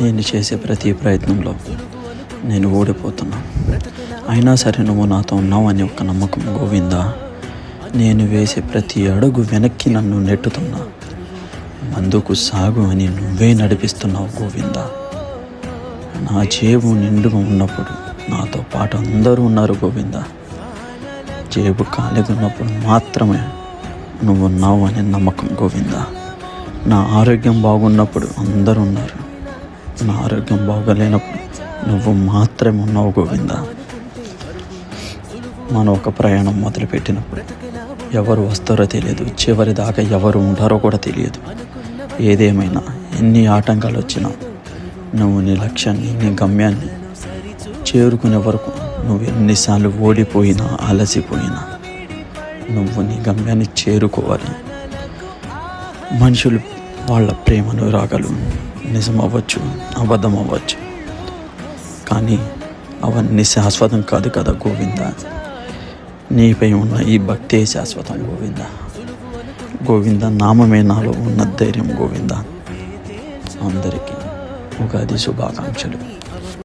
నేను చేసే ప్రతి ప్రయత్నంలో నేను ఓడిపోతున్నా. అయినా సరే నువ్వు నాతో ఉన్నావు అనే ఒక నమ్మకం గోవిందా. నేను వేసే ప్రతి అడుగు వెనక్కి నన్ను నెట్టుతున్నా. ముందుకు సాగు అని నువ్వే నడిపిస్తున్నావు గోవిందా. నా జేబు నిండుగా ఉన్నప్పుడు నాతో పాటు అందరూ ఉన్నారు గోవిందా. జేబు ఖాళీగా ఉన్నప్పుడు మాత్రమే నువ్వు ఉన్నావు అనే నమ్మకం గోవిందా. నా ఆరోగ్యం బాగున్నప్పుడు అందరూ ఉన్నారు, నా ఆరోగ్యం బాగోలేనప్పుడు నువ్వు మాత్రమే ఉన్నావు గోవిందా. మనం ఒక ప్రయాణం మొదలుపెట్టినప్పుడు ఎవరు వస్తారో తెలియదు, చివరి దాకా ఎవరు ఉంటారో కూడా తెలియదు. ఏదేమైనా ఎన్ని ఆటంకాలు వచ్చినా నువ్వు నీ లక్ష్యాన్ని, నీ గమ్యాన్ని చేరుకునే వరకు నువ్వు ఎన్నిసార్లు ఓడిపోయినా అలసిపోయినా నువ్వు నీ గమ్యాన్ని చేరుకోవాలి. మనుషులు వాళ్ళ ప్రేమను రాగలు నిజం అవ్వచ్చు, అబద్ధం అవ్వచ్చు, కానీ అవన్నీ శాశ్వతం కాదు కదా గోవిందా. నీపై ఉన్న ఈ భక్తే శాశ్వతం గోవిందా. గోవింద నామమే నాలో ఉన్న ధైర్యం గోవిందా. అందరికీ ఉగాది శుభాకాంక్షలు.